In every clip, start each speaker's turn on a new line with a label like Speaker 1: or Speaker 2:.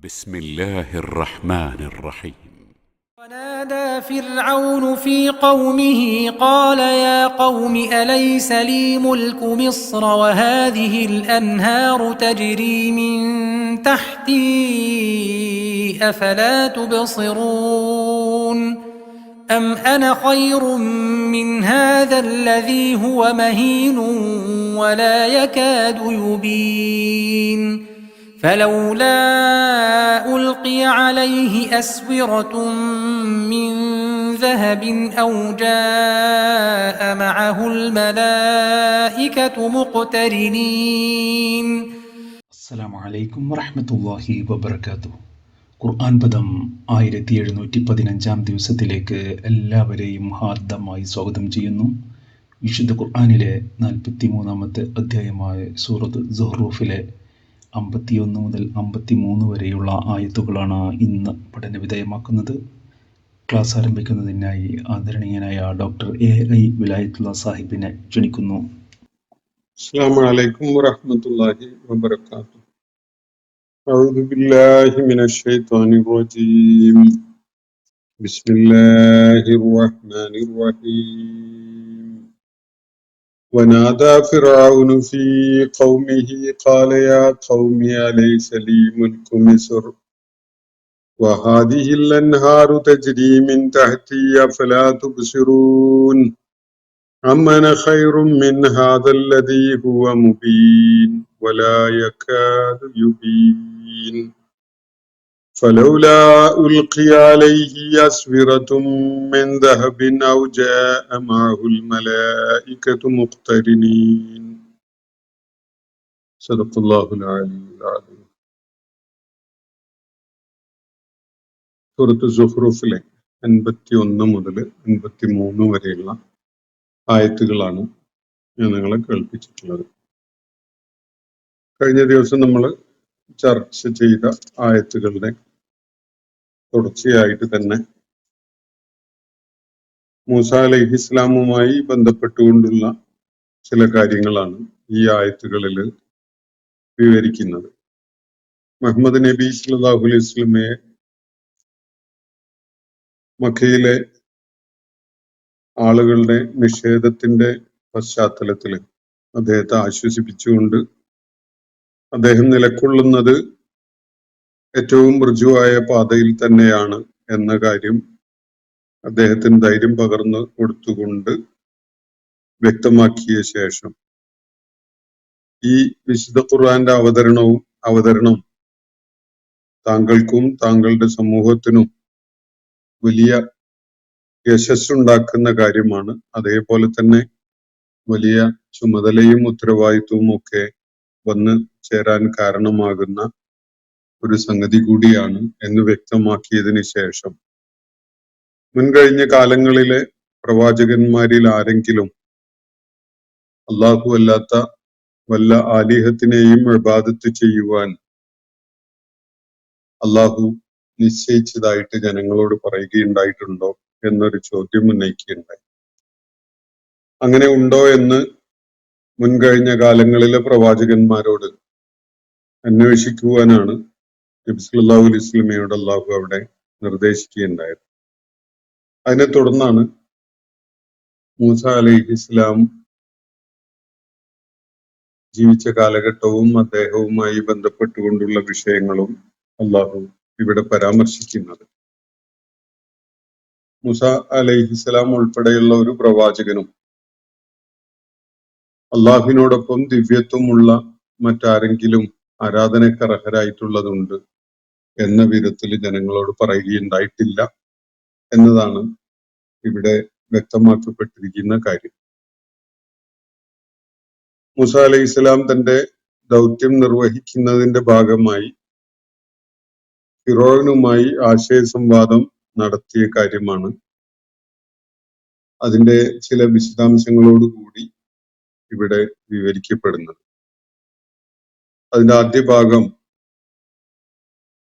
Speaker 1: بسم الله الرحمن الرحيم.
Speaker 2: ونادى فرعون في قومه قال يا قوم أليس لي ملك مصر وهذه الأنهار تجري من تحتي أفلا تبصرون أم أنا خير من هذا الذي هو مهين ولا يكاد يبين فلولا ألقي عليه أسورة من ذهب أو جاء معه الملائكة مقترنين.
Speaker 3: السلام عليكم ورحمة الله وبركاته. ഖുർആൻ പദം 1715 ദിവസത്തിലേക്ക് എല്ലാവരെയും ഹാർദമായി സ്വാഗതം ചെയ്യുന്നു. വിശുദ്ധ ഖുർആനിലെ 43-ാമത്തെ അധ്യായമായ സൂറത്ത് സുഹ്റൂഫിലെ 51 മുതൽ 53 വരെയുള്ള ആയത്തുകളാണ് ഇന്ന് പഠന വിധേയമാക്കുന്നത്. ക്ലാസ് ആരംഭിക്കുന്നതിനായി ആദരണീയനായ ഡോക്ടർ AI വിലായത്തുള്ള സാഹിബിനെ ക്ഷണിക്കുന്നു.
Speaker 4: അസ്സലാമു അലൈക്കും വറഹ്മത്തുള്ളാഹി വബറകാതുഹു. അഊദു ബില്ലാഹി മിനശ് ശൈത്വാനിർ റജീം. ബിസ്മില്ലാഹിർ റഹ്മാനിർ റഹീം. വനാദാ ഫിർഔനു ഫീ ഖൗമിഹി ഖാല യാ ഖൗമി അലൈസ ലീ മുൽക്കു മിസ്ർ വഹാദിഹിൽ അൻഹാറു തജ്രി മിൻ തഹ്തി അഫലാ തുബ്സിറൂൻ أم أنا خير من هذا الذي هو مبين ولا يكاد يبين فلولا ألقي عليه أسورة من ذهب أو جاء معه الملائكة مقترنين. صدق الله العلي العظيم. സൂറത്ത് സുഹ്റൂഫിലെ 51 മുതൽ 53 വരെയുള്ള ആയത്തുകളാണ് ഞാൻ നിങ്ങളെ കേൾപ്പിച്ചിട്ടുള്ളത്. കഴിഞ്ഞ ദിവസം നമ്മൾ ചർച്ച ചെയ്ത ആയത്തുകളുടെ തുടർച്ചയായിട്ട് തന്നെ മൂസ അലൈഹിസ്സലാമുമായി ബന്ധപ്പെട്ടുകൊണ്ടുള്ള ചില കാര്യങ്ങളാണ് ഈ ആയത്തുകളിൽ വിവരിക്കുന്നത്. മുഹമ്മദ് നബി സല്ലല്ലാഹു അലൈഹി വസല്ലമയെ മക്കയിലെ ആളുകളുടെ നിഷേധത്തിന്റെ പശ്ചാത്തലത്തിൽ അദ്ദേഹത്തെ ആശ്വസിപ്പിച്ചുകൊണ്ട് അദ്ദേഹം നിലകൊള്ളുന്നത് ഏറ്റവും മൃദുവായ പാതയിൽ തന്നെയാണ് എന്ന കാര്യം അദ്ദേഹത്തിന് ധൈര്യം പകർന്നു കൊടുത്തുകൊണ്ട് വ്യക്തമാക്കിയ ശേഷം ഈ വിശുദ്ധ ഖുർആന്റെ അവതരണം താങ്കൾക്കും താങ്കളുടെ സമൂഹത്തിനും വലിയ യശസ്സുണ്ടാക്കുന്ന കാര്യമാണ്. അതേപോലെ തന്നെ വലിയ ചുമതലയും ഉത്തരവാദിത്വവും ഒക്കെ വന്ന് ചേരാൻ കാരണമാകുന്ന ഒരു സംഗതി കൂടിയാണ് എന്ന് വ്യക്തമാക്കിയതിന് ശേഷം മുൻകഴിഞ്ഞ കാലങ്ങളിലെ പ്രവാചകന്മാരിൽ ആരെങ്കിലും അല്ലാഹു അല്ലാത്ത വല്ല ആലിഹത്തിനെയും ഇബാദത്ത് ചെയ്യുവാൻ അല്ലാഹു നിശ്ചയിച്ചതായിട്ട് ജനങ്ങളോട് പറയുകയുണ്ടായിട്ടുണ്ടോ എന്നൊരു ചോദ്യം ഉന്നയിക്കുകയുണ്ടായി. അങ്ങനെ ഉണ്ടോ എന്ന് മുൻകഴിഞ്ഞ കാലങ്ങളിലെ പ്രവാചകന്മാരോട് അന്വേഷിക്കുവാനാണ് നബി സല്ലല്ലാഹു അലൈഹി വസല്ലമയോട് അല്ലാഹു അവിടെ നിർദ്ദേശിക്കുകയുണ്ടായത്. അതിനെ തുടർന്നാണ് മൂസ അലൈഹിസ്സലാം ജീവിച്ച കാലഘട്ടവും അദ്ദേഹവുമായി ബന്ധപ്പെട്ടുകൊണ്ടുള്ള വിഷയങ്ങളും അല്ലാഹു ഇവിടെ പരാമർശിക്കുന്നത്. മൂസ അലൈഹിസ്സലാം ഉൾപ്പെടെയുള്ള ഒരു പ്രവാചകനും അള്ളാഹുവിനോടൊപ്പം ദിവ്യത്വമുള്ള മറ്റാരെങ്കിലും ആരാധനക്കർഹരായിട്ടുള്ളതുണ്ട് എന്ന വിധത്തിൽ ജനങ്ങളോട് പറയുകയുണ്ടായിട്ടില്ല എന്നതാണ് ഇവിടെ വ്യക്തമാക്കപ്പെട്ടിരിക്കുന്ന കാര്യം. മൂസ അലൈഹിസ്സലാം തന്റെ ദൗത്യം നിർവഹിക്കുന്നതിന്റെ ഭാഗമായി ഫിറോനുമായി ആശയസംവാദം നടത്തിയ കാര്യമാണ്. അതിന്റെ ചില വിശദാംശങ്ങളോടുകൂടി ഇവിടെ വിവരിക്കപ്പെടുന്നത്. അതിന്റെ ആദ്യ ഭാഗം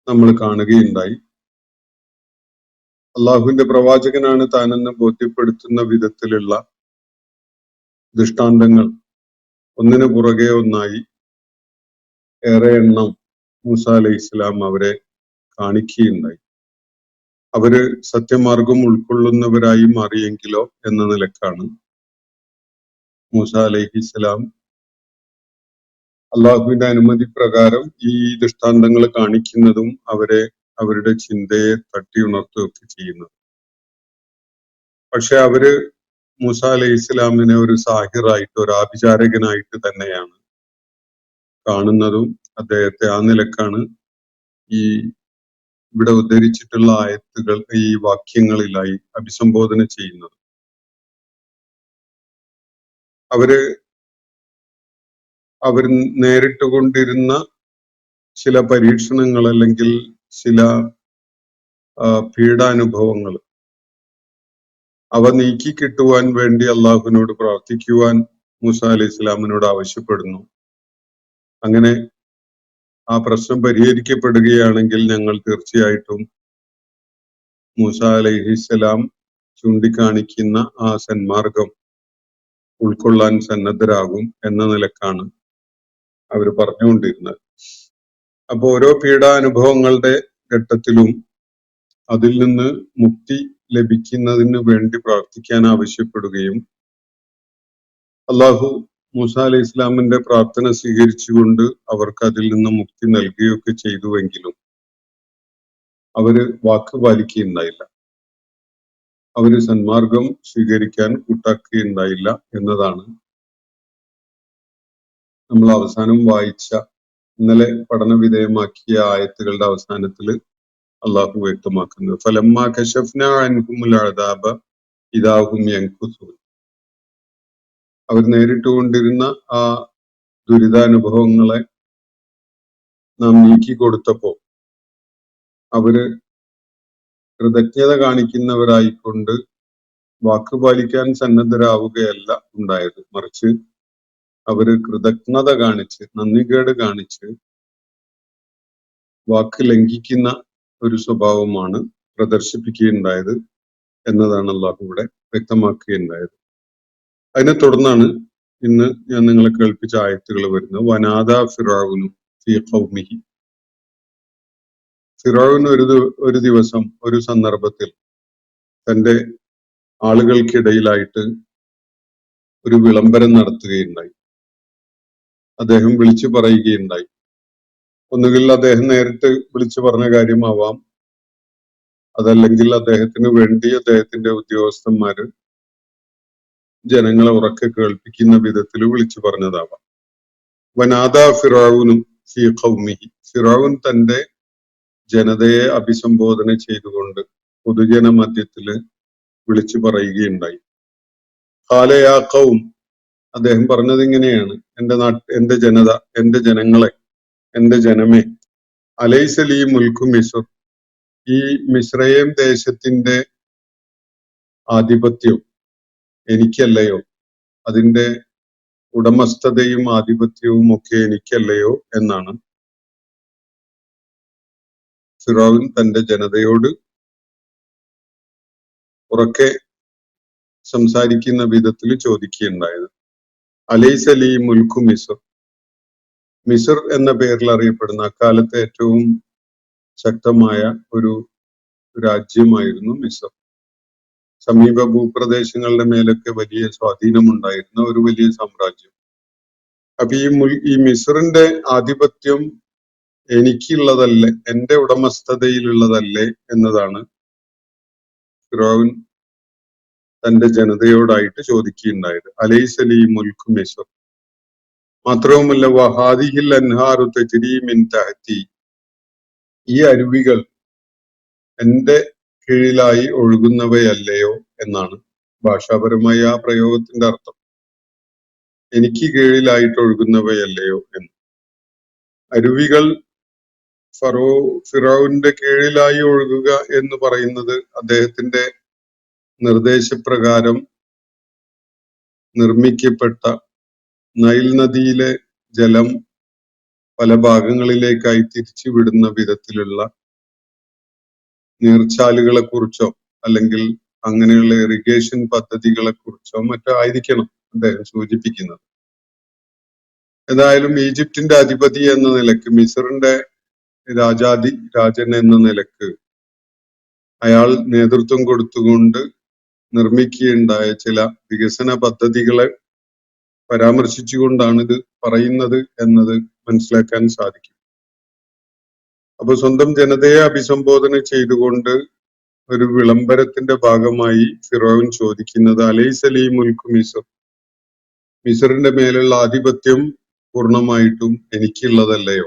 Speaker 4: നമ്മൾ കാണുകയുണ്ടായി. അള്ളാഹുവിന്റെ പ്രവാചകനാണ് താനെന്ന് ബോധ്യപ്പെടുത്തുന്ന വിധത്തിലുള്ള ദൃഷ്ടാന്തങ്ങൾ ഒന്നിനു പുറകെ ഒന്നായി ഏറെ എണ്ണം മൂസ അലൈഹിസ്സലാം അവരെ കാണിക്കുകയുണ്ടായി. അവര് സത്യമാർഗം ഉൾക്കൊള്ളുന്നവരായി മാറിയെങ്കിലോ എന്ന നിലക്കാണ് മൂസ അലൈഹിസ്സലാം അള്ളാഹുവിന്റെ അനുമതി പ്രകാരം ഈ ദൃഷ്ടാന്തങ്ങൾ കാണിക്കുന്നതും അവരുടെ ചിന്തയെ തട്ടിയുണർത്തുകയൊക്കെ ചെയ്യുന്നത്. പക്ഷെ അവര് മൂസ അലൈഹി ഇസ്ലാമിനെ ഒരു സാഹിറായിട്ട്, ഒരു ആഭിചാരകനായിട്ട് തന്നെയാണ് കാണുന്നതും അദ്ദേഹത്തെ ആ നിലക്കാണ് ഈ ഇവിടെ ഉദ്ധരിച്ചിട്ടുള്ള ആയത്തുകൾ, ഈ വാക്യങ്ങളിലായി അഭിസംബോധന ചെയ്യുന്നത്. അവർ നേരിട്ടുകൊണ്ടിരുന്ന ചില പരീക്ഷണങ്ങൾ അല്ലെങ്കിൽ ചില പീഡാനുഭവങ്ങൾ അവ നീക്കി കിട്ടുവാൻ വേണ്ടി അള്ളാഹുവിനോട് പ്രാർത്ഥിക്കുവാൻ മൂസ അലൈഹി ഇസ്ലാമിനോട് ആവശ്യപ്പെടുന്നു. അങ്ങനെ ആ പ്രശ്നം പരിഹരിക്കപ്പെടുകയാണെങ്കിൽ ഞങ്ങൾ തീർച്ചയായിട്ടും മൂസ അലൈഹിസ്സലാം ചൂണ്ടിക്കാണിക്കുന്ന ആ സന്മാർഗം ഉൾക്കൊള്ളാൻ സന്നദ്ധരാകും എന്ന നിലക്കാണ് അവർ പറഞ്ഞുകൊണ്ടിരുന്നത്. അപ്പൊ ഓരോ പീഡാനുഭവങ്ങളുടെ ഘട്ടത്തിലും അതിൽ നിന്ന് മുക്തി ലഭിക്കുന്നതിന് വേണ്ടി പ്രാർത്ഥിക്കാൻ ആവശ്യപ്പെടുകയും അള്ളാഹു മൂസ അലൈഹി ഇസ്ലാമിന്റെ പ്രാർത്ഥന സ്വീകരിച്ചുകൊണ്ട് അവർക്ക് അതിൽ നിന്ന് മുക്തി നൽകുകയൊക്കെ ചെയ്തുവെങ്കിലും അവര് വാക്ക് പാലിക്കുകയുണ്ടായില്ല. അവര് സന്മാർഗം സ്വീകരിക്കാൻ കൂട്ടാക്കുകയുണ്ടായില്ല എന്നതാണ് നമ്മൾ അവസാനം വായിച്ച, ഇന്നലെ പഠന വിധേയമാക്കിയ ആയത്തുകളുടെ അവസാനത്തിൽ അള്ളാഹു വ്യക്തമാക്കുന്നത്. ഫലമ്മാ കശഫ്നാ അൻഹുമുൽ അദാബ ഇദാ ഹും യൻകുസൂൻ. അവർ നേരിട്ടുകൊണ്ടിരുന്ന ആ ദുരിതാനുഭവങ്ങളെ നാം നീക്കി കൊടുത്തപ്പോ അവര് കൃതജ്ഞത കാണിക്കുന്നവരായിക്കൊണ്ട് വാക്ക് പാലിക്കാൻ സന്നദ്ധരാവുകയല്ല ഉണ്ടായത്. മറിച്ച് അവര് കൃതജ്ഞത കാണിച്ച്, നന്ദികേട് കാണിച്ച് വാക്ക് ലംഘിക്കുന്ന ഒരു സ്വഭാവമാണ് പ്രദർശിപ്പിക്കുകയുണ്ടായത് എന്നതാണ് അള്ളാഹു ഇവിടെ വ്യക്തമാക്കുകയുണ്ടായത്. അതിനെ തുടർന്നാണ് ഇന്ന് ഞാൻ നിങ്ങളെ കേൾപ്പിച്ച ആയത്തുകൾ വരുന്നത്. വനാദ ഫിറഔനു ഫീ ഖൗമിഹി. ഫിറഔൻ ഒരു ദിവസം, ഒരു സന്ദർഭത്തിൽ തന്റെ ആളുകൾക്കിടയിലായിട്ട് ഒരു വിളംബരം നടത്തുകയുണ്ടായി. അദ്ദേഹം വിളിച്ചു പറയുകയുണ്ടായി. ഒന്നുകിൽ അദ്ദേഹം നേരിട്ട് വിളിച്ചു പറഞ്ഞ കാര്യമാവാം, അതല്ലെങ്കിൽ അദ്ദേഹത്തിന് വേണ്ടി അദ്ദേഹത്തിന്റെ ഉദ്യോഗസ്ഥന്മാര് ജനങ്ങളെ ഉറക്കെ കേൾപ്പിക്കുന്ന വിധത്തിൽ വിളിച്ചു പറഞ്ഞതാവാം. വനാദ ഫിറഔനും ഫീ ഖൗമിഹി. ഫിറഔൻ തന്റെ ജനതയെ അഭിസംബോധന ചെയ്തുകൊണ്ട് പൊതുജന മധ്യത്തില് വിളിച്ചു പറയുകയുണ്ടായി. ഖാല യാ ഖൗം. അദ്ദേഹം പറഞ്ഞത് ഇങ്ങനെയാണ്: എന്റെ ജനത, എന്റെ ജനങ്ങളെ, എന്റെ ജനമേ, അലൈസ ലീ മുൽക്കു മിസ്ർ. ഈ മിസ്രയീം ദേശത്തിന്റെ ആധിപത്യം എനിക്കല്ലയോ? അതിന്റെ ഉടമസ്ഥതയും ആധിപത്യവും ഒക്കെ എനിക്കല്ലയോ എന്നാണ് ഫിറഔൻ തന്റെ ജനതയോട് ഉറക്കെ സംസാരിക്കുന്ന വിധത്തിൽ ചോദിക്കുകയുണ്ടായത്. ELISA Lee മുൽക്കു മിസ്ർ. മിസ്ർ എന്ന പേരിൽ അറിയപ്പെടുന്ന അക്കാലത്തെ ഏറ്റവും ശക്തമായ ഒരു രാജ്യമായിരുന്നു മിസ്ർ. സമീപ ഭൂപ്രദേശങ്ങളുടെ മേലൊക്കെ വലിയ സ്വാധീനമുണ്ടായിരുന്ന ഒരു വലിയ സാമ്രാജ്യം. അപ്പൊ ഈ മിസ്റിന്റെ ആധിപത്യം എനിക്കുള്ളതല്ലേ, എന്റെ ഉടമസ്ഥതയിലുള്ളതല്ലേ എന്നതാണ് ഫിറഔൻ തന്റെ ജനതയോടായിട്ട് ചോദിക്കുകയുണ്ടായത്. ELISA Lee മുൽക്കു മിസ്ർ. മാത്രവുമല്ല വഹാദിഹിൽ അൻഹാറു തജ്രീ മിൻ തഹ്തി. ഈ അരുവികൾ എന്റെ കീഴിലായി ഒഴുകുന്നവയല്ലയോ എന്നാണ് ഭാഷാപരമായ ആ പ്രയോഗത്തിന്റെ അർത്ഥം. എനിക്ക് കീഴിലായിട്ട് ഒഴുകുന്നവയല്ലയോ എന്ന്. അരുവികൾ ഫിറഔന്റെ കീഴിലായി ഒഴുകുക എന്ന് പറയുന്നത് അദ്ദേഹത്തിന്റെ നിർദ്ദേശപ്രകാരം നിർമ്മിക്കപ്പെട്ട നൈൽ നദിയിലെ ജലം പല ഭാഗങ്ങളിലേക്കായി തിരിച്ചുവിടുന്ന വിധത്തിലുള്ള നീർച്ചാലുകളെ കുറിച്ചോ അല്ലെങ്കിൽ അങ്ങനെയുള്ള ഇറിഗേഷൻ പദ്ധതികളെ കുറിച്ചോ മറ്റോ ആയിരിക്കണം അദ്ദേഹം സൂചിപ്പിക്കുന്നത്. ഏതായാലും ഈജിപ്തിന്റെ അധിപതി എന്ന നിലയ്ക്ക് മിസ്റിന്റെ രാജാതി രാജൻ എന്ന നിലക്ക് അയാൾ നേതൃത്വം കൊടുത്തുകൊണ്ട് നിർമ്മിക്കുകയുണ്ടായ ചില വികസന പദ്ധതികളെ പരാമർശിച്ചുകൊണ്ടാണ് ഇത് പറയുന്നത് എന്നത് മനസ്സിലാക്കാൻ സാധിക്കും. അപ്പൊ സ്വന്തം ജനതയെ അഭിസംബോധന ചെയ്തുകൊണ്ട് ഒരു വിളംബരത്തിന്റെ ഭാഗമായി ഫിറോൻ ചോദിക്കുന്നത് അലൈസലീ മുൽക്കു മിസ്ർ, മിസ്റിന്റെ മേലുള്ള ആധിപത്യം പൂർണ്ണമായിട്ടും എനിക്കുള്ളതല്ലയോ?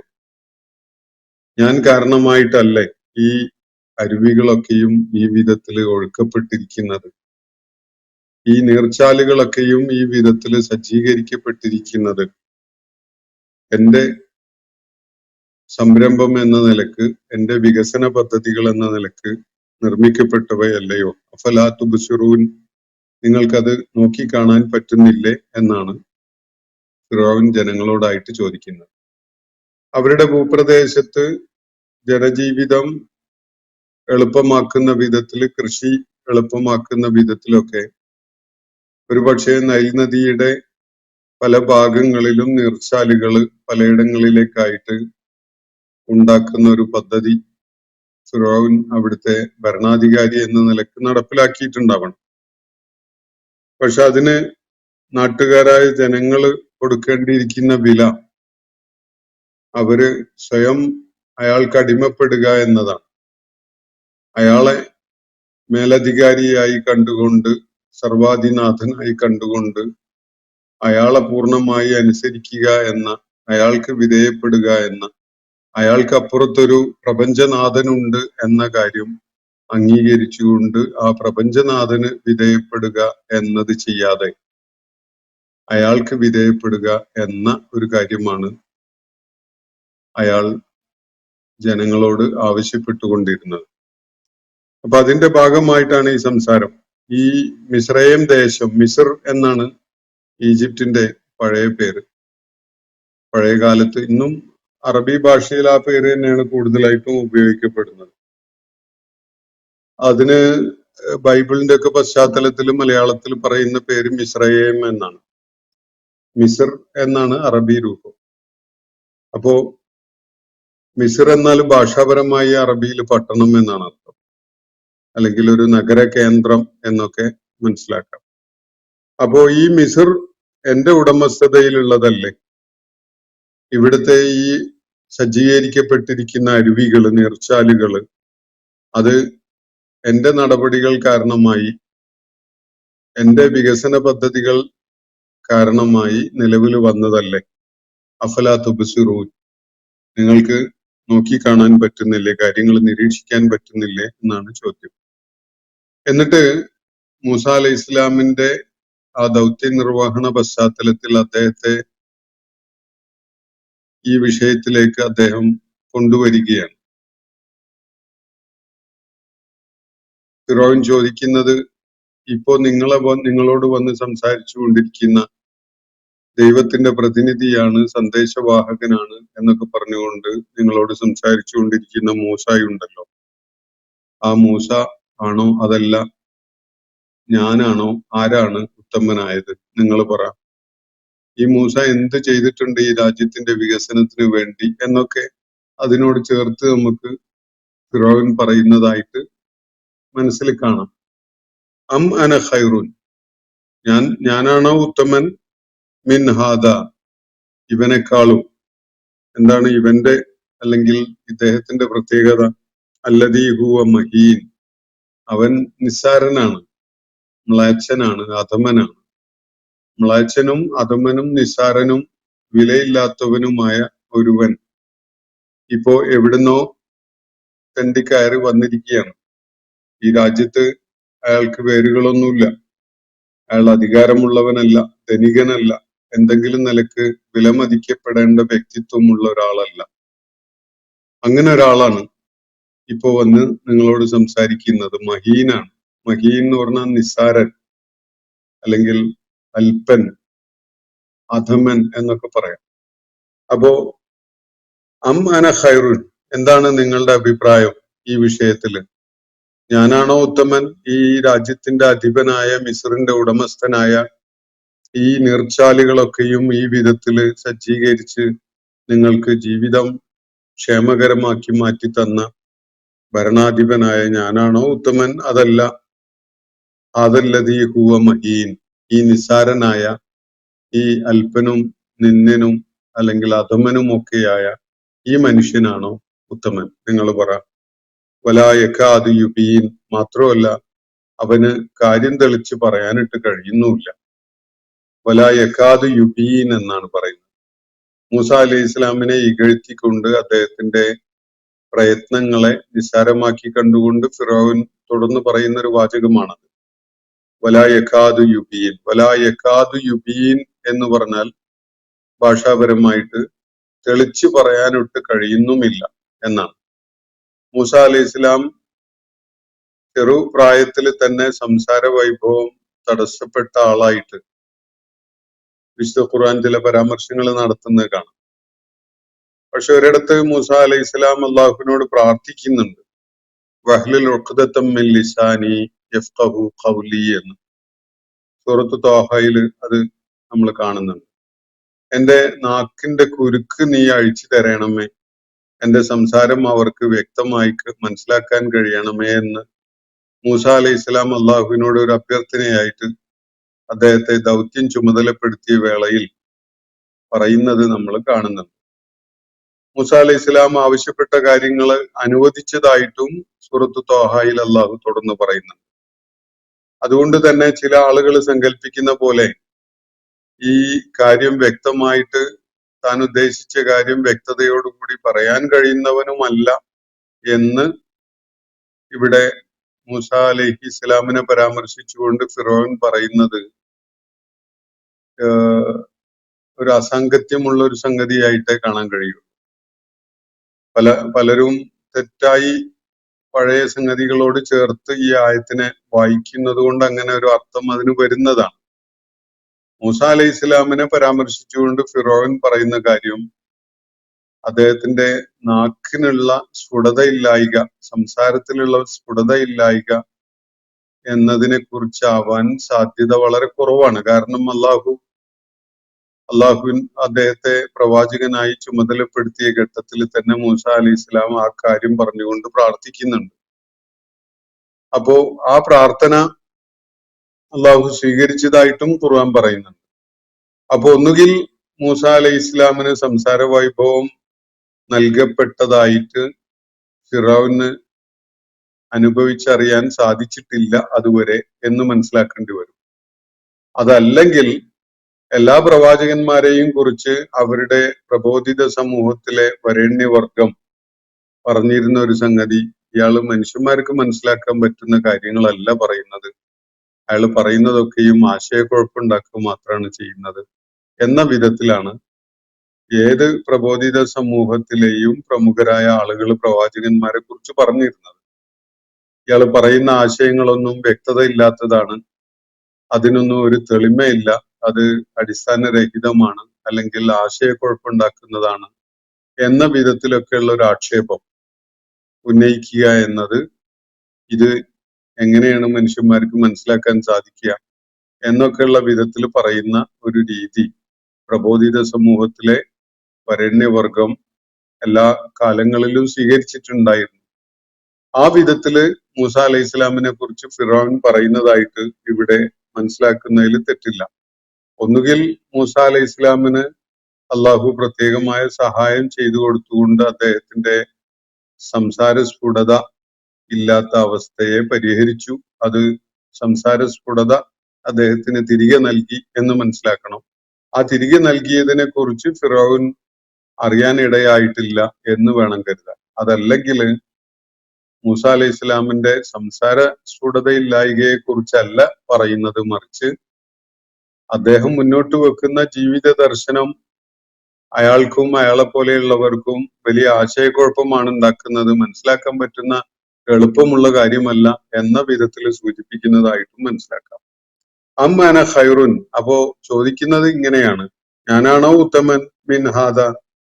Speaker 4: ഞാൻ കാരണമായിട്ടല്ലേ ഈ അരുവികളൊക്കെയും ഈ വിധത്തിൽ ഒഴുക്കപ്പെട്ടിരിക്കുന്നത്, ഈ നീർച്ചാലുകളൊക്കെയും ഈ വിധത്തിൽ സജ്ജീകരിക്കപ്പെട്ടിരിക്കുന്നത്? എന്റെ സംരംഭം എന്ന നിലക്ക്, എന്റെ വികസന പദ്ധതികൾ എന്ന നിലക്ക് നിർമ്മിക്കപ്പെട്ടവയല്ലയോ? അഫലാ തുബ്സിറൂൻ, നിങ്ങൾക്കത് നോക്കിക്കാണാൻ പറ്റുന്നില്ലേ എന്നാണ് ഫിറഔൻ ജനങ്ങളോടായിട്ട് ചോദിക്കുന്നത്. അവരുടെ ഭൂപ്രദേശത്ത് ജനജീവിതം എളുപ്പമാക്കുന്ന വിധത്തില്, കൃഷി എളുപ്പമാക്കുന്ന വിധത്തിലൊക്കെ ഒരുപക്ഷെ നൈൽ നദിയുടെ പല ഭാഗങ്ങളിലും നീർച്ചാലുകൾ പലയിടങ്ങളിലേക്കായിട്ട് ഉണ്ടാക്കുന്ന ഒരു പദ്ധതി ഫിറഔൻ അവിടുത്തെ ഭരണാധികാരി എന്ന നിലക്ക് നടപ്പിലാക്കിയിട്ടുണ്ടാവണം. പക്ഷെ അതിന് നാട്ടുകാരായ ജനങ്ങൾ കൊടുക്കേണ്ടിയിരിക്കുന്ന വില അവര് സ്വയം അയാൾക്ക് അടിമപ്പെടുക എന്നതാണ്. അയാളെ മേലധികാരിയായി കണ്ടുകൊണ്ട്, സർവാധിനാഥനായി കണ്ടുകൊണ്ട് അയാളെ പൂർണ്ണമായി അനുസരിക്കുക എന്ന, അയാൾക്ക് വിധേയപ്പെടുക എന്ന, അയാൾക്ക് അപ്പുറത്തൊരു പ്രപഞ്ചനാഥനുണ്ട് എന്ന കാര്യം അംഗീകരിച്ചുകൊണ്ട് ആ പ്രപഞ്ചനാഥന് വിധേയപ്പെടുക എന്നത് ചെയ്യാതെ അയാൾക്ക് വിധേയപ്പെടുക എന്ന ഒരു കാര്യമാണ് അയാൾ ജനങ്ങളോട് ആവശ്യപ്പെട്ടുകൊണ്ടിരുന്നത്. അപ്പൊ അതിന്റെ ഭാഗമായിട്ടാണ് ഈ സംസാരം. ഈ മിസ്രൈം ദേശം, മിസ്ർ എന്നാണ് ഈജിപ്തിന്റെ പഴയ പേര്. പഴയ കാലത്ത്, ഇന്നും അറബി ഭാഷയിൽ ആ പേര് തന്നെയാണ് കൂടുതലായിട്ടും ഉപയോഗിക്കപ്പെടുന്നത്. അതിന് ബൈബിളിന്റെ ഒക്കെ പശ്ചാത്തലത്തിൽ മലയാളത്തിൽ പറയുന്ന പേര് മിസ്രൈം എന്നാണ്. മിസ്ർ എന്നാണ് അറബി രൂപം. അപ്പോ മിസ്ർ എന്നാൽ ഭാഷാപരമായി അറബിയിൽ പട്ടണം എന്നാണ് അർത്ഥം, അല്ലെങ്കിൽ ഒരു നഗര കേന്ദ്രം എന്നൊക്കെ മനസ്സിലാക്കാം. അപ്പോ ഈ മിസ്ർ എന്റെ ഉടമസ്ഥതയിലുള്ളതല്ലേ? ഇവിടുത്തെ ഈ സജ്ജീകരിക്കപ്പെട്ടിരിക്കുന്ന അരുവികള്, നീർച്ചാലുകള്, അത് എന്റെ നടപടികൾ കാരണമായി, എന്റെ വികസന പദ്ധതികൾ കാരണമായി നിലവിൽ വന്നതല്ലേ? അഫലാ തുബ്സിറൂൻ, നിങ്ങൾക്ക് നോക്കിക്കാണാൻ പറ്റുന്നില്ലേ, കാര്യങ്ങൾ നിരീക്ഷിക്കാൻ പറ്റുന്നില്ലേ എന്നാണ് ചോദ്യം. എന്നിട്ട് മൂസ അലൈഹി ഇസ്ലാമിന്റെ ആ ദൗത്യ നിർവഹണ പശ്ചാത്തലത്തിൽ അദ്ദേഹത്തെ ഈ വിഷയത്തിലേക്ക് അദ്ദേഹം കൊണ്ടുവരികയാണ്. ഫിറഔൻ ചോദിക്കുന്നത്, ഇപ്പോ നിങ്ങളോട് വന്ന് സംസാരിച്ചു കൊണ്ടിരിക്കുന്ന ദൈവത്തിന്റെ പ്രതിനിധിയാണ്, സന്ദേശവാഹകനാണ് എന്നൊക്കെ പറഞ്ഞുകൊണ്ട് നിങ്ങളോട് സംസാരിച്ചു കൊണ്ടിരിക്കുന്ന മൂസയുണ്ടല്ലോ, ആ മൂസ ആണോ അതല്ല ഞാനാണോ, ആരാണ് ഉത്തമനായത്? നിങ്ങൾ പറ. ഈ മൂസ എന്ത് ചെയ്തിട്ടുണ്ട് ഈ രാജ്യത്തിന്റെ വികസനത്തിന് വേണ്ടി എന്നൊക്കെ അതിനോട് ചേർത്ത് നമുക്ക് ഫിറഔൻ പറയുന്നതായിട്ട് മനസ്സിൽ കാണാം. അം അന ഖൈറുൻ, ഞാനാണോ ഉത്തമൻ? മിൻ ഹാദ, ഇവനെക്കാളും. എന്താണ് ഇവന്റെ അല്ലെങ്കിൽ ഇദ്ദേഹത്തിന്റെ പ്രത്യേകത? അല്ലദീ ഹുവ മഹീൻ, അവൻ നിസ്സാരനാണ്, മ്ലേച്ഛനാണ്, അധമനാണ്. മ്ലേച്ഛനും അധമനും നിസ്സാരനും വിലയില്ലാത്തവനുമായ ഒരുവൻ ഇപ്പോ എവിടുന്നോ തെണ്ടിക്കയറി വന്നിരിക്കുകയാണ്. ഈ രാജ്യത്ത് അയാൾക്ക് വേരുകളൊന്നുമില്ല, അയാൾ അധികാരമുള്ളവനല്ല, ധനികനല്ല, എന്തെങ്കിലും നിലക്ക് വിലമതിക്കപ്പെടേണ്ട വ്യക്തിത്വമുള്ള ഒരാളല്ല. അങ്ങനെ ഒരാളാണ് ഇപ്പോ വന്ന് നിങ്ങളോട് സംസാരിക്കുന്നത്. മഹീനാണ്. മഹീൻ എന്ന് പറഞ്ഞാൽ നിസ്സാരൻ, അല്ലെങ്കിൽ അല്പൻ, അധമൻ എന്നൊക്കെ പറയാം. അപ്പോ അം അന ഖൈറുൻ, എന്താണ് നിങ്ങളുടെ അഭിപ്രായം ഈ വിഷയത്തില്? ഞാനാണോ ഉത്തമൻ? ഈ രാജ്യത്തിന്റെ അധിപനായ, മിസ്റിന്റെ ഉടമസ്ഥനായ, ഈ നീർച്ചാലുകളൊക്കെയും ഈ വിധത്തില് സജ്ജീകരിച്ച് നിങ്ങൾക്ക് ജീവിതം ക്ഷേമകരമാക്കി മാറ്റി തന്ന ഭരണാധിപനായ ഞാനാണോ ഉത്തമൻ? അതല്ല. അതല്ലതീ ഹുവ മഹീൻ, ഈ നിസ്സാരനായ, ഈ അല്പനും നിന്ദനും അല്ലെങ്കിൽ അധമനുമൊക്കെയായ ഈ മനുഷ്യനാണോ ഉത്തമൻ? നിങ്ങൾ പറ. വലാ യകാദു യുബീൻ, മാത്രമല്ല അവന് കാര്യം തെളിച്ച് പറയാനിട്ട് കഴിയുന്നുമില്ല. വലാ യകാദു യുബീൻ എന്നാണ് പറയുന്നത്. മൂസ അലൈഹി ഇസ്ലാമിനെ ഇകഴ്ത്തിക്കൊണ്ട് അദ്ദേഹത്തിന്റെ പ്രയത്നങ്ങളെ നിസ്സാരമാക്കി കണ്ടുകൊണ്ട് ഫിറഔൻ തുടർന്ന് പറയുന്ന ഒരു വാചകമാണത്. വലാ യകാദു യുബീൻ. വലാ യകാദു യുബീൻ എന്ന് പറഞ്ഞാൽ ഭാഷാപരമായിട്ട് തെളിച്ചു പറയാനൊട്ട് കഴിയുന്നുമില്ല എന്നാണ്. മൂസ അലൈഹി ഇസ്ലാം ചെറുപ്രായത്തിൽ തന്നെ സംസാര വൈഭവം തടസ്സപ്പെട്ട ആളായിട്ട് വിശുദ്ധ ഖുർആൻ ചില പരാമർശങ്ങൾ നടത്തുന്നത് കാണാം. പക്ഷെ ഒരിടത്ത് മൂസ അലൈഹി ഇസ്ലാം അള്ളാഹുവിനോട് പ്രാർത്ഥിക്കുന്നുണ്ട്, വഹ്ലുൽ ഉഖ്ദത്തം മിൻ ലിസാനി യഫ്ഖഹു ഖൗലി എന്ന്. സൂറത്ത് ത്വാഹയിൽ അത് നമ്മൾ കാണുന്നുണ്ട്. എന്റെ നാക്കിന്റെ കുരുക്ക് നീ അഴിച്ചു തരണമേ, എന്റെ സംസാരം അവർക്ക് വ്യക്തമായി മനസ്സിലാക്കാൻ കഴിയണമേ എന്ന് മൂസ അലൈഹി ഇസ്ലാം അള്ളാഹുവിനോട് ഒരു അഭ്യർത്ഥനയായിട്ട് അദ്ദേഹത്തെ ദൗത്യം ചുമതലപ്പെടുത്തിയ വേളയിൽ പറയുന്നത് നമ്മൾ കാണുന്നുണ്ട്. മൂസ അലൈഹി ഇസ്ലാം ആവശ്യപ്പെട്ട കാര്യങ്ങൾ അനുവദിച്ചതായിട്ടും സൂറത്ത് ത്വാഹയിൽ അള്ളാഹു തുടർന്ന് പറയുന്നുണ്ട്. അതുകൊണ്ട് തന്നെ ചില ആളുകൾ സങ്കല്പിക്കുന്ന പോലെ ഈ കാര്യം വ്യക്തമായിട്ട് താൻ ഉദ്ദേശിച്ച കാര്യം വ്യക്തതയോടുകൂടി പറയാൻ കഴിയുന്നവനുമല്ല എന്ന് ഇവിടെ മൂസ അലൈഹി ഇസ്ലാമിനെ പരാമർശിച്ചുകൊണ്ട് ഫിറഔൻ പറയുന്നത് ഒരു അസാംഗത്യമുള്ള ഒരു സംഗതിയായിട്ടേ കാണാൻ കഴിയൂ. പലരും തെറ്റായി പഴയ സംഗതികളോട് ചേർത്ത് ഈ ആയത്തിനെ വായിക്കുന്നത് കൊണ്ട് അങ്ങനെ ഒരു അർത്ഥം അതിന് വരുന്നതാണ്. മൂസ അലൈഹി ഇസ്ലാമിനെ പരാമർശിച്ചുകൊണ്ട് ഫിറഔൻ പറയുന്ന കാര്യം അദ്ദേഹത്തിന്റെ നാക്കിനുള്ള സ്ഫുടതയില്ലായ്ക, സംസാരത്തിലുള്ള സ്ഫുടതയില്ലായ്ക എന്നതിനെ കുറിച്ചാവാൻ സാധ്യത വളരെ കുറവാണ്. കാരണം അള്ളാഹുവിൻ അദ്ദേഹത്തെ പ്രവാചകനായി ചുമതലപ്പെടുത്തിയ ഘട്ടത്തിൽ തന്നെ മൂസ അലൈഹി ഇസ്ലാം ആ കാര്യം പറഞ്ഞുകൊണ്ട് പ്രാർത്ഥിക്കുന്നുണ്ട്. അപ്പോ ആ പ്രാർത്ഥന അള്ളാഹു സ്വീകരിച്ചതായിട്ടും ഖുർആൻ പറയുന്നുണ്ട്. അപ്പൊ ഒന്നുകിൽ മൂസ അലൈഹി ഇസ്ലാമിന് സംസാര വൈഭവം നൽകപ്പെട്ടതായിട്ട് ഫിറഔന് അനുഭവിച്ചറിയാൻ സാധിച്ചിട്ടില്ല അതുവരെ എന്ന് മനസ്സിലാക്കേണ്ടി വരും. അതല്ലെങ്കിൽ എല്ലാ പ്രവാചകന്മാരെയും കുറിച്ച് അവരുടെ പ്രബോധിത സമൂഹത്തിലെ വരേണ്യവർഗം പറഞ്ഞിരുന്ന ഒരു സംഗതി, ഇയാള് മനുഷ്യന്മാർക്ക് മനസ്സിലാക്കാൻ പറ്റുന്ന കാര്യങ്ങളല്ല പറയുന്നത്, അയാൾ പറയുന്നതൊക്കെയും ആശയക്കുഴപ്പമുണ്ടാക്കുക മാത്രമാണ് ചെയ്യുന്നത് എന്ന വിധത്തിലാണ് ഏത് പ്രബോധിത സമൂഹത്തിലെയും പ്രമുഖരായ ആളുകൾ പ്രവാചകന്മാരെ കുറിച്ച് പറഞ്ഞിരുന്നത്. ഇയാൾ പറയുന്ന ആശയങ്ങളൊന്നും വ്യക്തത ഇല്ലാത്തതാണ്, അതിനൊന്നും ഒരു തെളിമയില്ല, അത് അടിസ്ഥാനരഹിതമാണ്, അല്ലെങ്കിൽ ആശയക്കുഴപ്പമുണ്ടാക്കുന്നതാണ് എന്ന വിധത്തിലൊക്കെയുള്ള ഒരു ആക്ഷേപം ഉന്നയിക്കുക എന്നത്, ഇത് എങ്ങനെയാണ് മനുഷ്യന്മാർക്ക് മനസ്സിലാക്കാൻ സാധിക്കുക എന്നൊക്കെയുള്ള വിധത്തിൽ പറയുന്ന ഒരു രീതി പ്രബോധിത സമൂഹത്തിലെ വരേണ്യവർഗം എല്ലാ കാലങ്ങളിലും സ്വീകരിച്ചിട്ടുണ്ടായിരുന്നു. ആ വിധത്തില് മൂസ അലൈഹി ഇസ്ലാമിനെ കുറിച്ച് ഫിറഔൻ പറയുന്നതായിട്ട് ഇവിടെ മനസ്സിലാക്കുന്നതിൽ തെറ്റില്ല. ഒന്നുകിൽ മൂസ അലൈഹി ഇസ്ലാമിന് അള്ളാഹു പ്രത്യേകമായ സഹായം ചെയ്തു കൊടുത്തുകൊണ്ട് അദ്ദേഹത്തിന്റെ സംസാര സ്ഫുടത ഇല്ലാത്ത അവസ്ഥയെ പരിഹരിച്ചു, അത് സംസാര സ്ഫുടത അദ്ദേഹത്തിന് തിരികെ നൽകി എന്ന് മനസ്സിലാക്കണം. ആ തിരികെ നൽകിയതിനെ കുറിച്ച് ഫിറഔൻ അറിയാനിടയായിട്ടില്ല എന്ന് വേണം കരുതാൻ. അതല്ലെങ്കിൽ മൂസ അലൈഹി ഇസ്ലാമിന്റെ സംസാര സ്ഫുടതയില്ലായ്കയെ കുറിച്ചല്ല പറയുന്നത്, മറിച്ച് അദ്ദേഹം മുന്നോട്ട് വെക്കുന്ന ജീവിത ദർശനം അയാൾക്കും അയാളെ പോലെയുള്ളവർക്കും വലിയ ആശയക്കുഴപ്പമാണ് ഉണ്ടാക്കുന്നത്, മനസ്സിലാക്കാൻ പറ്റുന്ന എളുപ്പമുള്ള കാര്യമല്ല എന്ന വിധത്തിൽ സൂചിപ്പിക്കുന്നതായിട്ടും മനസ്സിലാക്കാം. അമ്മന ഖൈറുൻ, അപ്പോ ചോദിക്കുന്നത് ഇങ്ങനെയാണ്, ഞാനാണോ ഉത്തമൻ മിൻ ഹാദ,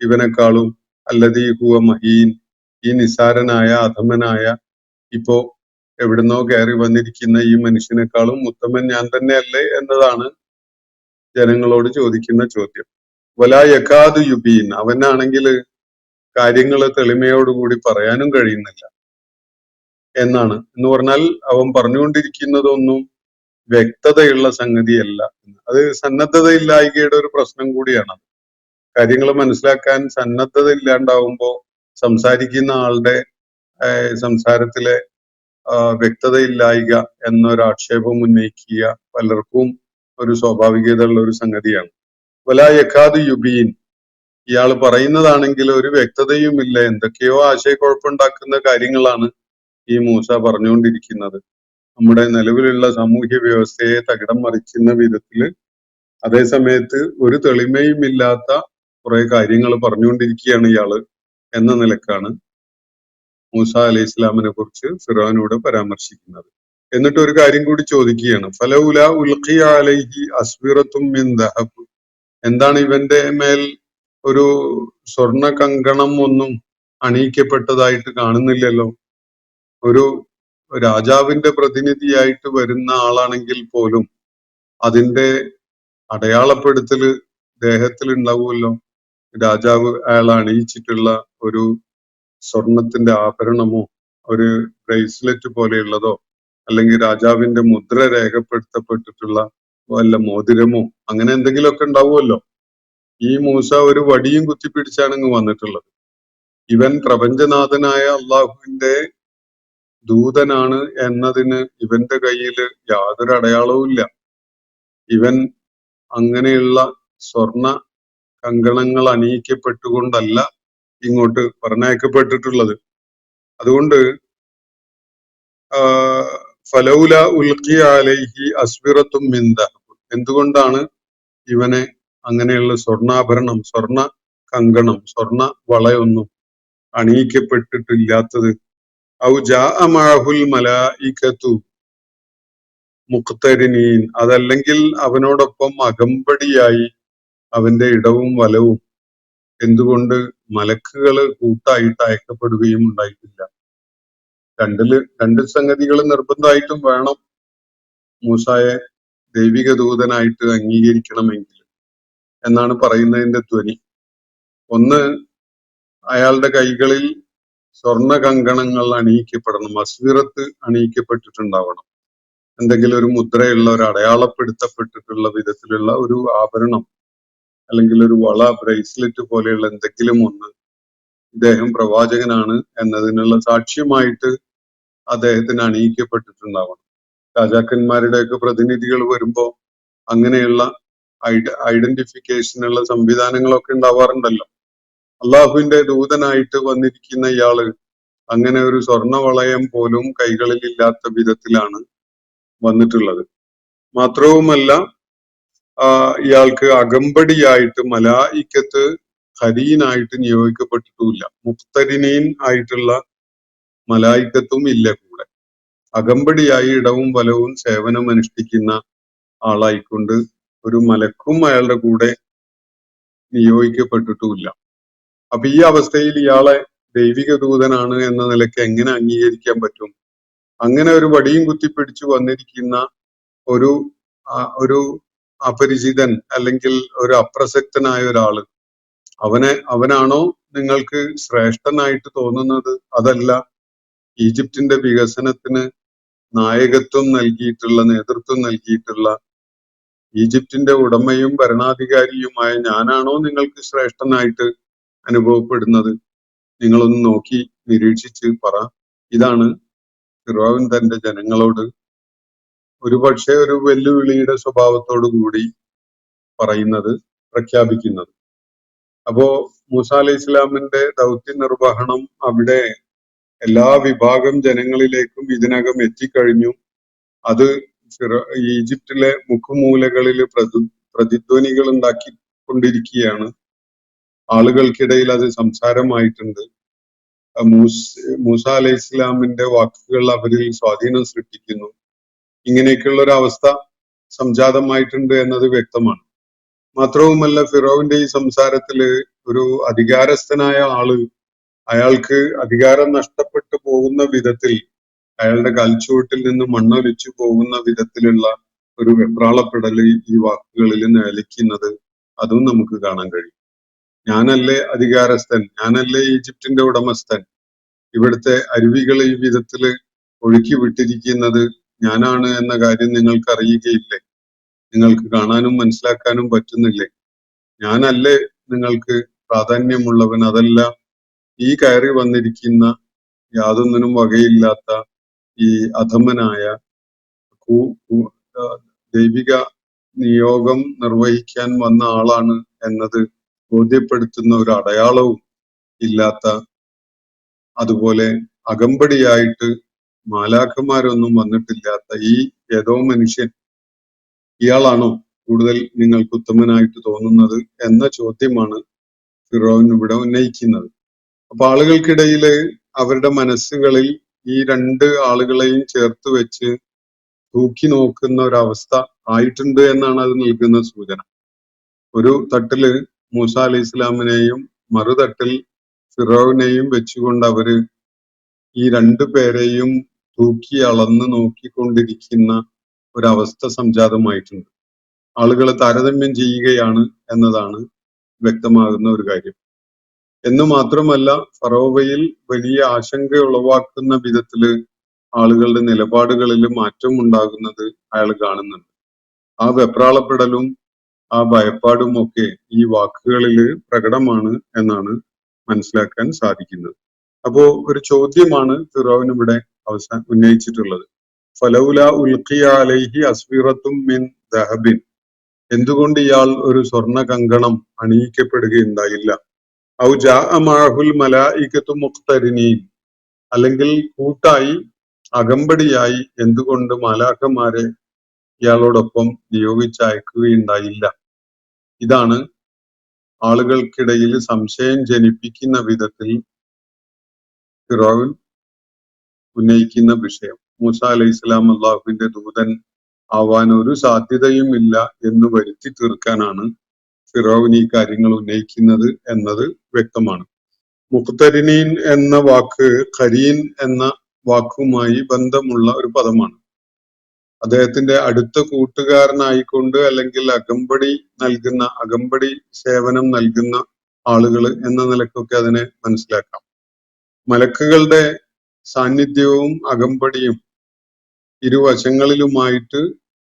Speaker 4: ഇവനെക്കാളും, അല്ലദീ ഹുവ മഹീൻ, ഈ നിസാരനായ അധമനായ ഇപ്പോ എവിടുന്നോ കയറി വന്നിരിക്കുന്ന ഈ മനുഷ്യനേക്കാളും ഉത്തമൻ ഞാൻ തന്നെയല്ലേ എന്നതാണ് ജനങ്ങളോട് ചോദിക്കുന്ന ചോദ്യം. വലാ യകാദു യുബീൻ, അവനാണെങ്കിൽ കാര്യങ്ങൾ തെളിമയോടുകൂടി പറയാനും കഴിയുന്നില്ല എന്നാണ്. എന്ന് പറഞ്ഞാൽ അവൻ പറഞ്ഞുകൊണ്ടിരിക്കുന്നതൊന്നും വ്യക്തതയുള്ള സംഗതിയല്ല. അത് സന്നദ്ധതയില്ലായ്കയുടെ ഒരു പ്രശ്നം കൂടിയാണ്. കാര്യങ്ങൾ മനസ്സിലാക്കാൻ സന്നദ്ധത ഇല്ലാണ്ടാവുമ്പോൾ സംസാരിക്കുന്ന ആളുടെ സംസാരത്തിലെ വ്യക്തതയില്ലായ്ക എന്നൊരാക്ഷേപം ഉന്നയിക്കുക പലർക്കും ഒരു സ്വാഭാവികതയുള്ള ഒരു സംഗതിയാണ്. വലാ യക്കാദു യുബീൻ, ഇയാൾ പറയുന്നതാണെങ്കിൽ ഒരു വ്യക്തതയും ഇല്ല, എന്തൊക്കെയോ ആശയക്കുഴപ്പമുണ്ടാക്കുന്ന കാര്യങ്ങളാണ് ഈ മൂസ പറഞ്ഞുകൊണ്ടിരിക്കുന്നത്. നമ്മുടെ നിലവിലുള്ള സാമൂഹ്യ വ്യവസ്ഥയെ തകിടം മറിക്കുന്ന വിധത്തില് അതേ സമയത്ത് ഒരു തെളിമയും ഇല്ലാത്ത കുറെ കാര്യങ്ങൾ പറഞ്ഞുകൊണ്ടിരിക്കുകയാണ് ഇയാള് എന്ന നിലക്കാണ് മൂസ അലൈഹി ഇസ്ലാമിനെ കുറിച്ച് ഫിറോനോട് പരാമർശിക്കുന്നത്. എന്നിട്ട് ഒരു കാര്യം കൂടി ചോദിക്കുകയാണ്, ഫലൗല ഉൽഖിയ അലൈഹി അസ്വിറത്തും മിൻ ദഹബ്, എന്താണ് ഇവന്റെ മേൽ ഒരു സ്വർണ്ണ കങ്കണം ഒന്നും അണിയിക്കപ്പെട്ടതായിട്ട് കാണുന്നില്ലല്ലോ? ഒരു രാജാവിന്റെ പ്രതിനിധിയായിട്ട് വരുന്ന ആളാണെങ്കിൽ പോലും അതിന്റെ അടയാളപ്പെടുത്തല് ദേഹത്തിൽ ഉണ്ടാവുമല്ലോ. രാജാവ് അയാൾ അണിയിച്ചിട്ടുള്ള ഒരു സ്വർണത്തിന്റെ ആഭരണമോ ഒരു ബ്രേസ്ലെറ്റ് പോലെയുള്ളതോ അല്ലെങ്കിൽ രാജാവിന്റെ മുദ്ര രേഖപ്പെടുത്തപ്പെട്ടിട്ടുള്ള വല്ല മോതിരമോ അങ്ങനെ എന്തെങ്കിലുമൊക്കെ ഉണ്ടാവുമല്ലോ. ഈ മൂസ ഒരു വടിയും കുത്തിപ്പിടിച്ചാണ് ഇങ്ങ് വന്നിട്ടുള്ളത്. ഇവൻ പ്രപഞ്ചനാഥനായ അള്ളാഹുവിന്റെ ദൂതനാണ് എന്നതിന് ഇവന്റെ കയ്യിൽ യാതൊരു അടയാളവും ഇല്ല. ഇവൻ അങ്ങനെയുള്ള സ്വർണ കങ്കണങ്ങൾ അണിയിക്കപ്പെട്ടുകൊണ്ടല്ല ഇങ്ങോട്ട് പറഞ്ഞയക്കപ്പെട്ടിട്ടുള്ളത്. അതുകൊണ്ട് ഫലൗല ഉൽഖിയ അലൈഹി അസ്വിറത്തും മിൻ ദഹബ്, എന്തുകൊണ്ടാണ് ഇവനെ അങ്ങനെയുള്ള സ്വർണ്ണാഭരണം, സ്വർണ കങ്കണം, സ്വർണ വളയൊന്നും അണിയിക്കപ്പെട്ടിട്ടില്ലാത്തത്? ഔ ജാഅ മഅഹുൽ മലായികതു മുഖ്തരിനീൻ, അതല്ലെങ്കിൽ അവനോടൊപ്പം അകമ്പടിയായി അവന്റെ ഇടവും വലവും എന്തുകൊണ്ട് മലക്കുകൾ കൂട്ടായിട്ട് അയക്കപ്പെടുകയും ഉണ്ടായിട്ടില്ല? രണ്ട് സംഗതികൾ നിർബന്ധമായിട്ടും വേണം മൂസായെ ദൈവിക ദൂതനായിട്ട് അംഗീകരിക്കണമെങ്കിൽ എന്നാണ് പറയുന്നതിന്റെ ധ്വനി. ഒന്ന്, അയാളുടെ കൈകളിൽ സ്വർണ്ണ കങ്കണങ്ങൾ അണിയിക്കപ്പെടണം, അസ്വിറത്ത് അണിയിക്കപ്പെട്ടിട്ടുണ്ടാവണം, എന്തെങ്കിലും ഒരു മുദ്രയുള്ള ഒരു അടയാളപ്പെടുത്തപ്പെട്ടിട്ടുള്ള വിധത്തിലുള്ള ഒരു ആഭരണം അല്ലെങ്കിൽ ഒരു വള, ബ്രേസ്ലെറ്റ് പോലെയുള്ള എന്തെങ്കിലും ഒന്ന് ഇദ്ദേഹം പ്രവാചകനാണ് എന്നതിനുള്ള സാക്ഷ്യമായിട്ട് അദ്ദേഹത്തിന് അണിയിക്കപ്പെട്ടിട്ടുണ്ടാവണം. രാജാക്കന്മാരുടെയൊക്കെ പ്രതിനിധികൾ വരുമ്പോ അങ്ങനെയുള്ള ഐഡന്റിഫിക്കേഷനുള്ള സംവിധാനങ്ങളൊക്കെ ഉണ്ടാവാറുണ്ടല്ലോ. അള്ളാഹുവിന്റെ ദൂതനായിട്ട് വന്നിരിക്കുന്ന ഇയാള് അങ്ങനെ ഒരു സ്വർണവളയം പോലും കൈകളിൽ ഇല്ലാത്ത വിധത്തിലാണ് വന്നിട്ടുള്ളത്. മാത്രവുമല്ല ഇയാൾക്ക് അകമ്പടിയായിട്ട് മലായിക്കത്ത് ഖരീനായിട്ട് നിയോഗിക്കപ്പെട്ടിട്ടുമില്ല. മുഖ്തരിനീൻ ആയിട്ടുള്ള മലായിക്കത്തും ഇല്ല കൂടെ. അകമ്പടിയായി ഇടവും വലവും സേവനം അനുഷ്ഠിക്കുന്ന ആളായിക്കൊണ്ട് ഒരു മലക്കും അയാളുടെ കൂടെ നിയോഗിക്കപ്പെട്ടിട്ടുമില്ല. അപ്പൊ ഈ അവസ്ഥയിൽ ഇയാളെ ദൈവിക ദൂതനാണ് എന്ന നിലയ്ക്ക് എങ്ങനെ അംഗീകരിക്കാൻ പറ്റും? അങ്ങനെ ഒരു വടിയും കുത്തിപ്പിടിച്ചു വന്നിരിക്കുന്ന ഒരു അപരിചിതൻ അല്ലെങ്കിൽ ഒരു അപ്രസക്തനായ ഒരാള്, അവനാണോ നിങ്ങൾക്ക് ശ്രേഷ്ഠനായിട്ട് തോന്നുന്നത്? അതല്ല, ഈജിപ്തിന്റെ വികസനത്തിന് നായകത്വം നൽകിയിട്ടുള്ള, നേതൃത്വം നൽകിയിട്ടുള്ള ഈജിപ്തിന്റെ ഉടമയും ഭരണാധികാരിയുമായ ഞാനാണോ നിങ്ങൾക്ക് ശ്രേഷ്ഠനായിട്ട് അനുഭവപ്പെടുന്നത്? നിങ്ങളൊന്ന് നോക്കി നിരീക്ഷിച്ച് പറ. ഇതാണ് ഫിറഔൻ തന്റെ ജനങ്ങളോട് ഒരുപക്ഷെ ഒരു വെല്ലുവിളിയുടെ സ്വഭാവത്തോടു കൂടി പറയുന്നത്, പ്രഖ്യാപിക്കുന്നത്. അപ്പോ മൂസ അലൈഹി ഇസ്ലാമിന്റെ ദൗത്യ നിർവഹണം അവിടെ എല്ലാ വിഭാഗം ജനങ്ങളിലേക്കും ഇതിനകം എത്തിക്കഴിഞ്ഞു. അത് ഈജിപ്തിലെ മുഖമൂലകളിൽ പ്രതിധ്വനികൾ ഉണ്ടാക്കിക്കൊണ്ടിരിക്കുകയാണ്. ആളുകൾക്കിടയിൽ അത് സംസാരമായിട്ടുണ്ട്. മൂസ അലൈഹി ഇസ്ലാമിന്റെ വാക്കുകൾ അവരിൽ സ്വാധീനം സൃഷ്ടിക്കുന്നു. ഇങ്ങനെയൊക്കെയുള്ള ഒരു അവസ്ഥ സംജാതമായിട്ടുണ്ട് എന്നത് വ്യക്തമാണ്. മാത്രവുമല്ല, ഫിറോവിന്റെ ഈ സംസാരത്തില് ഒരു അധികാരസ്ഥനായ ആള് അയാൾക്ക് അധികാരം നഷ്ടപ്പെട്ടു പോകുന്ന വിധത്തിൽ, അയാളുടെ കാൽച്ചുവട്ടിൽ നിന്ന് മണ്ണൊലിച്ചു പോകുന്ന വിധത്തിലുള്ള ഒരു വെപ്രാളപ്പെടൽ ഈ വാക്കുകളിൽ നിലയ്ക്കുന്നത് അതും നമുക്ക് കാണാൻ കഴിയും. ഞാനല്ലേ അധികാരസ്ഥൻ, ഞാനല്ലേ ഈജിപ്തിന്റെ ഉടമസ്ഥൻ, ഇവിടുത്തെ അരുവികൾ ഈ വിധത്തില് ഒഴുക്കി വിട്ടിരിക്കുന്നത് ഞാനാണ് എന്ന കാര്യം നിങ്ങൾക്ക് അറിയുകയില്ലേ? നിങ്ങൾക്ക് കാണാനും മനസ്സിലാക്കാനും പറ്റുന്നില്ലേ? ഞാനല്ലേ നിങ്ങൾക്ക് പ്രാധാന്യമുള്ളവൻ? അതല്ല ഈ കയറി വന്നിരിക്കുന്ന യാതൊന്നിനും വകയില്ലാത്ത ഈ അധമനായ ദൈവിക നിയോഗം നിർവഹിക്കാൻ വന്ന ആളാണ് എന്നത് ബോധ്യപ്പെടുത്തുന്ന ഒരു അടയാളവും ഇല്ലാത്ത, അതുപോലെ അകമ്പടിയായിട്ട് മാലാഖമാരൊന്നും വന്നിട്ടില്ലാത്ത ഈ ഏതോ മനുഷ്യൻ, ഇയാളാണോ കൂടുതൽ നിങ്ങൾക്ക് ഉത്തമനായിട്ട് തോന്നുന്നത് എന്ന ചോദ്യമാണ് ഫിറോൻ ഇവിടെ ഉന്നയിക്കുന്നത്. അപ്പൊ ആളുകൾക്കിടയില് അവരുടെ മനസ്സുകളിൽ ഈ രണ്ട് ആളുകളെയും ചേർത്ത് വെച്ച് തൂക്കി നോക്കുന്ന ഒരവസ്ഥ ആയിട്ടുണ്ട് എന്നാണ് അത് നൽകുന്ന സൂചന. ഒരു തട്ടില് മൂസ അലൈഹി ഇസ്ലാമിനെയും മറുതട്ടിൽ ഫിറോവിനെയും വെച്ചുകൊണ്ട് അവര് ഈ രണ്ടു പേരെയും തൂക്കി അളന്ന് നോക്കിക്കൊണ്ടിരിക്കുന്ന ഒരവസ്ഥ സംജാതമായിട്ടുണ്ട്. ആളുകൾ താരതമ്യം ചെയ്യുകയാണ് എന്നതാണ് വ്യക്തമാകുന്ന ഒരു കാര്യം. എന്ന് മാത്രമല്ല, ഫറോവയിൽ വലിയ ആശങ്ക ഉളവാക്കുന്ന വിധത്തില് ആളുകളുടെ നിലപാടുകളിൽ മാറ്റം ഉണ്ടാകുന്നത് അയാൾ കാണുന്നുണ്ട്. ആ വെപ്രാളപ്പെടലും ആ ഭയപ്പാടും ഒക്കെ ഈ വാക്കുകളിൽ പ്രകടമാണ് എന്നാണ് മനസ്സിലാക്കാൻ സാധിക്കുന്നത്. അപ്പോ ഒരു ചോദ്യമാണ് ഫിറോൻ ഇവിടെ ഉന്നയിച്ചിട്ടുള്ളത്. ഫലൗല ഉൽഖിയ അലൈഹി അസ്വിറത്തും മിൻ ദഹബിൻ, എന്തുകൊണ്ട് ഇയാൾ ഒരു സ്വർണ്ണ കങ്കണം അണിയിക്കപ്പെടുകയുണ്ടായില്ല? ഔ ജാഅ മഅഹുൽ മലായികത്തു മുഖ്തരിനീൻ, അല്ലെങ്കിൽ കൂട്ടായി അകമ്പടിയായി എന്തുകൊണ്ട് മാലാഖമാരെ ഇയാളോടൊപ്പം നിയോഗിച്ചയക്കുകയുണ്ടായില്ല? ഇതാണ് ആളുകൾക്കിടയിൽ സംശയം ജനിപ്പിക്കുന്ന വിധത്തിൽ ഫിറോൻ ഉന്നയിക്കുന്ന വിഷയം. മൂസ അലൈഹി ഇസ്ലാം അള്ളാഹുവിന്റെ ദൂതൻ ആവാൻ ഒരു സാധ്യതയും ഇല്ല എന്ന് വരുത്തി തീർക്കാനാണ് ഫിറോൻ ഈ കാര്യങ്ങൾ ഉന്നയിക്കുന്നത് എന്നത് വ്യക്തമാണ്. മുഖ്തരിനീൻ എന്ന വാക്ക് ഖരീൻ എന്ന വാക്കുമായി ബന്ധമുള്ള ഒരു പദമാണ്. അദ്ദേഹത്തിന്റെ അടുത്ത കൂട്ടുകാരനായിക്കൊണ്ട്, അല്ലെങ്കിൽ അകമ്പടി സേവനം നൽകുന്ന ആളുകൾ എന്ന നിലക്കൊക്കെ അതിനെ മനസ്സിലാക്കാം. മലക്കുകളുടെ സാന്നിധ്യവും അകമ്പടിയും ഇരുവശങ്ങളിലുമായിട്ട്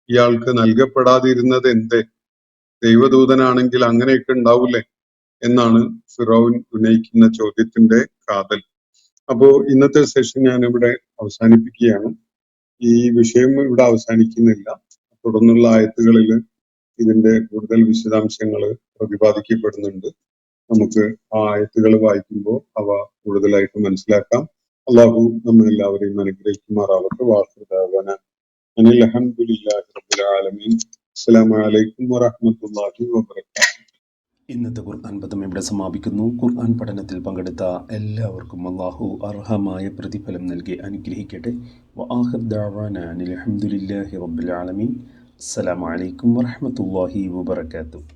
Speaker 4: ഇയാൾക്ക് നൽകപ്പെടാതിരുന്നത് എന്തേ? ദൈവദൂതനാണെങ്കിൽ അങ്ങനെയൊക്കെ ഉണ്ടാവൂലേ എന്നാണ് ഫിറോൻ ഉന്നയിക്കുന്ന ചോദ്യത്തിന്റെ കാതൽ. അപ്പോ ഇന്നത്തെ സെഷൻ ഞാൻ ഇവിടെ അവസാനിപ്പിക്കുകയാണ്. ഈ വിഷയം ഇവിടെ അവസാനിക്കുന്നില്ല. തുടർന്നുള്ള ആയത്തുകളിൽ ഇതിന്റെ കൂടുതൽ വിശദാംശങ്ങൾ പ്രതിപാദിക്കപ്പെടുന്നുണ്ട്. നമുക്ക് ആ ആയത്തുകൾ വായിക്കുമ്പോൾ അവ കൂടുതലായിട്ട് മനസ്സിലാക്കാം. അള്ളാഹു നമ്മെല്ലാവരെയും അനുഗ്രഹിക്കുമാറാവട്ടെ. വാഹുദാവന അനിൽ അൽഹംദുലില്ലാഹി റബ്ബിൽ ആലമീൻ. അസ്സലാമു അലൈക്കും വറഹ്മത്തുള്ളാഹി വബറകാതുഹു.
Speaker 3: ഇന്നത്തെ ഖുർആൻ പദം ഇവിടെ സമാപിക്കുന്നു. ഖുർആൻ പഠനത്തിൽ പങ്കെടുത്ത എല്ലാവർക്കും അല്ലാഹു അർഹമായ പ്രതിഫലം നൽകി അനുഗ്രഹിക്കട്ടെ. വആഖിർ ദഅവാനാ അനിൽ ഹംദുലില്ലാഹി റബ്ബിൽ ആലമീൻ. അസ്സലാമു അലൈക്കും വറഹ്മത്തുള്ളാഹി വബറകാതുഹു.